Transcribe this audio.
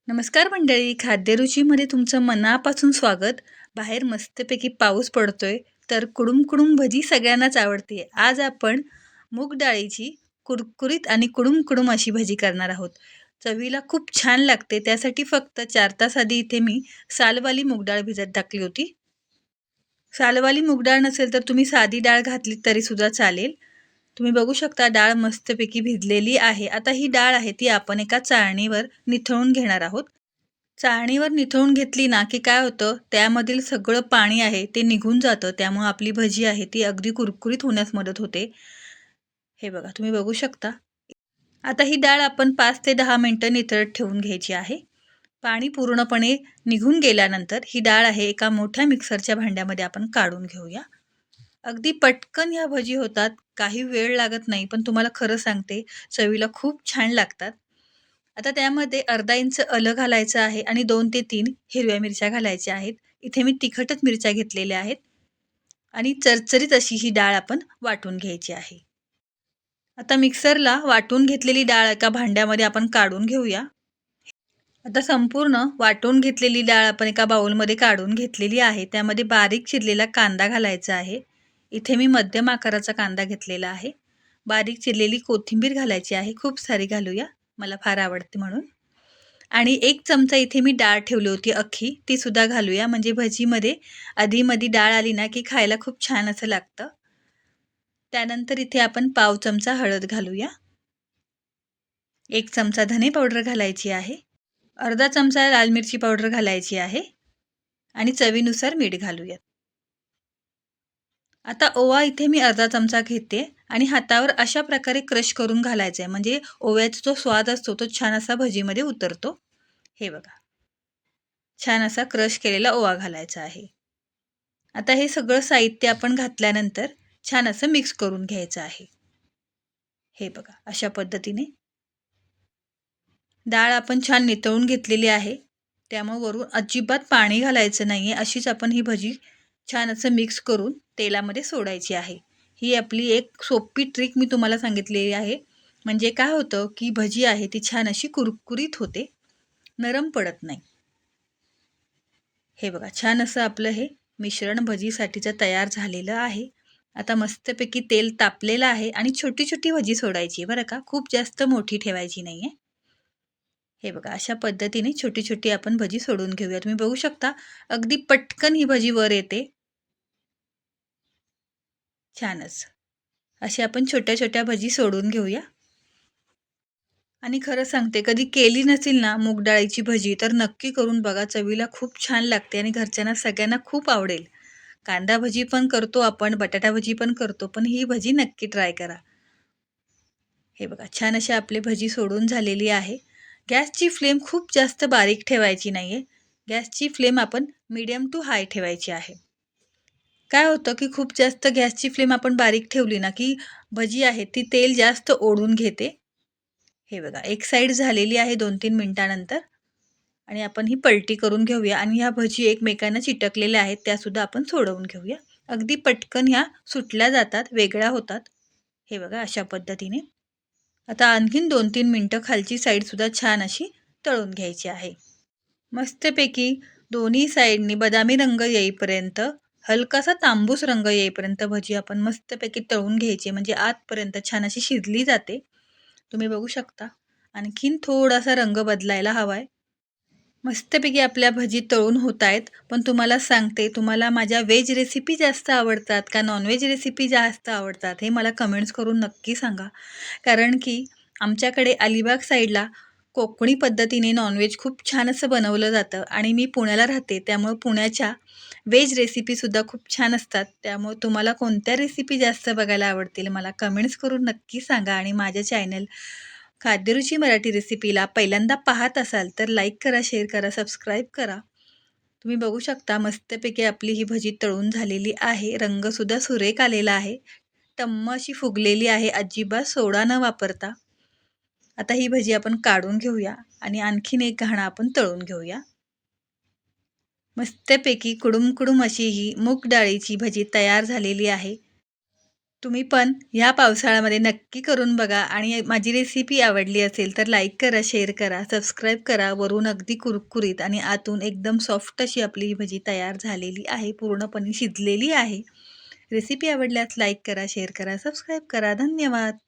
नमस्कार मंडळी, खाद्यरुचीमध्ये तुमचं मनापासून स्वागत. बाहेर मस्तपैकी पाऊस पडतोय, तर कुडूम कुडूम भजी सगळ्यांनाच आवडते. आज आपण मूग डाळीची कुरकुरीत आणि कुडूम कुडूम अशी भजी करणार आहोत. चवीला खूप छान लागते. त्यासाठी फक्त 4 तास आधी इथे मी सालवाली मूग डाळ भिजत टाकली होती. सालवाली मूग डाळ नसेल तर तुम्ही साधी डाळ घातली तरी सुद्धा चालेल. तुम्ही बघू शकता डाळ मस्तपैकी भिजलेली आहे. आता ही डाळ आहे ती आपण एका चाळणीवर निथळून घेणार आहोत. चाळणीवर निथळून घेतली ना, की काय होतं, त्यामधील सगळं पाणी आहे ते निघून जातं. त्यामुळे आपली भजी आहे ती अगदी कुरकुरीत होण्यास मदत होते. हे बघा, तुम्ही बघू शकता. आता ही डाळ आपण 5 ते 10 मिनिटं निथळत ठेवून घ्यायची आहे. पाणी पूर्णपणे निघून गेल्यानंतर ही डाळ आहे एका मोठ्या मिक्सरच्या भांड्यामध्ये आपण काढून घेऊया. अगदी पटकन ह्या भजी होतात. काही वेळ लागत नाही, पण तुम्हाला खरं सांगते, चवीला खूप छान लागतात. आता त्यामध्ये अर्धा इंच आलं घालायचं आहे आणि 2 ते 3 हिरव्या मिरच्या घालायच्या आहेत. इथे मी तिखटच मिरच्या घेतलेल्या आहेत आणि चरचरीत अशी ही डाळ आपण वाटून घ्यायची आहे. आता मिक्सरला वाटून घेतलेली डाळ एका भांड्यामध्ये आपण काढून घेऊया. आता संपूर्ण वाटून घेतलेली डाळ आपण एका बाउलमध्ये काढून घेतलेली आहे. त्यामध्ये बारीक चिरलेला कांदा घालायचा आहे. इथे मी मध्यम आकाराचा कांदा घेतलेला आहे. बारीक चिरलेली कोथिंबीर घालायची आहे. खूप सारी घालूया, मला फार आवडते म्हणून. आणि 1 चमचा इथे मी डाळ ठेवली होती अख्खी, ती सुद्धा घालूया. म्हणजे भजीमध्ये अधी-मधी डाळ आली ना, की खायला खूप छान असं लागतं. त्यानंतर इथे आपण पाव चमचा हळद घालूया. 1 चमचा धने पावडर घालायची आहे. अर्धा चमचा लाल मिरची पावडर घालायची आहे आणि चवीनुसार मीठ घालूयात. आता ओवा इथे मी अर्धा चमचा घेते आणि हातावर अशा प्रकारे क्रश करून घालायचा आहे. म्हणजे ओव्याचा जो स्वाद असतो तो छान असा भजीमध्ये उतरतो. हे बघा, छान असा क्रश केलेला ओवा घालायचा आहे. आता हे सगळं साहित्य आपण घातल्यानंतर छान असं मिक्स करून घ्यायचं आहे. हे बघा, अशा पद्धतीने डाळ आपण छान नितळून घेतलेली आहे. त्यामुळे वरून अजिबात पाणी घालायचं नाहीये. अशीच आपण ही भजी छान असं मिक्स करून तेलामध्ये सोडायची आहे. ही आपली एक सोपी ट्रिक मी तुम्हाला सांगितलेली आहे. म्हणजे काय होतं, की भजी आहे ती छान अशी कुरकुरीत होते, नरम पडत नाही. हे बघा, छान असं आपलं हे मिश्रण भजीसाठीचं तयार झालेलं आहे. आता मस्तपैकी तेल तापलेलं आहे आणि छोटी-छोटी भजी सोडायची आहे बरं का. खूप जास्त मोठी ठेवायची नाहीये. हे बघा, अशा पद्धतीने छोटी-छोटी आपण भजी सोडून घेऊया. तुम्ही बघू शकता, अगदी पटकन ही भजी वर येते. छानच. अशी आपण छोट्या-छोट्या भजी सोडून घेऊया. आणि खरं सांगते, कधी केली नसेल ना मूग डाळीची भजी, तर नक्की करून बघा. चवीला खूप छान लागते आणि घरच्यांना सगळ्यांना खूप आवडेल. कांदा भजी पण करतो आपण, बटाटा भजी पण करतो, पण ही भजी नक्की ट्राय करा. हे बघा, छान अशी आपली भजी सोडून झालेली आहे. गॅसची फ्लेम खूप जास्त बारीक ठेवायची नाहीये. गॅसची फ्लेम आपण मीडियम टू हाय ठेवायची आहे. काय होतं, की खूप जास्त गॅसची फ्लेम आपण बारीक ठेवली ना, की भजी आहे ती तेल जास्त ओढून घेते. हे बघा, एक साइड झालेली आहे 2-3 मिनिटानंतर आणि आपण ही पलटी करून घेऊया आणि ह्या भजी एकमेकांना चिटकलेल्या आहेत, त्यासुद्धा आपण सोडवून घेऊया. अगदी पटकन ह्या सुटल्या जातात, वेगळ्या होतात. हे बघा, अशा पद्धतीने. आता आणखीन 2-3 मिनिटं खालची साईडसुद्धा छान अशी तळून घ्यायची आहे. मस्तपैकी दोन्ही साईडनी बदामी रंग येईपर्यंत, हलकासा तांबूस रंग येईपर्यंत भजी आपण मस्तपैकी तळून घ्यायची. म्हणजे आतपर्यंत छान अशी शिजली जाते. तुम्ही बघू शकता. आणखीन थोडासा रंग बदलायला हवाय. मस्तपैकी आपल्या भजी तळून होत आहेत. पण तुम्हाला सांगते, तुम्हाला माझ्या व्हेज रेसिपी जास्त आवडतात का नॉन-व्हेज रेसिपी जास्त आवडतात? हे मला कमेंट्स करून नक्की सांगा. कारण की आमच्याकडे अलिबाग साईडला कोकणी पद्धतीने नॉन-व्हेज खूप छान असं बनवलं जातं आणि मी पुण्याला राहते. त्यामुळं पुण्याच्या व्हेज रेसिपीसुद्धा खूप छान असतात. त्यामुळे तुम्हाला कोणत्या रेसिपी जास्त बघायला आवडतील मला कमेंट्स करून नक्की सांगा आणि माझ्या चॅनल खाद्यरुची मराठी रेसिपीला पहिल्यांदा पाहत असाल तर लाईक करा, शेअर करा, सबस्क्राईब करा. तुम्ही बघू शकता मस्तपैकी आपली ही भजी तळून झालेली आहे. रंगसुद्धा सुरेख आलेला आहे. टम्म अशी फुगलेली आहे, अजिबात सोडा न वापरता. आता ही भजी आपण काढून घेऊया आणि आणखीन एक घाणा आपण तळून घेऊया. मस्तपैकी कुडूम कुडूम अशी ही मूग डाळीची भजी तयार झालेली आहे. तुम्ही पण ह्या पावसाळ्यामध्ये नक्की करून बघा आणि माझी रेसिपी आवडली असेल तर लाईक करा, शेअर करा, सबस्क्राईब करा. वरून अगदी कुरकुरीत आणि आतून एकदम सॉफ्ट अशी आपली ही भजी तयार झालेली आहे. पूर्णपणे शिजलेली आहे. रेसिपी आवडल्यास लाईक करा, शेअर करा, सबस्क्राईब करा. धन्यवाद.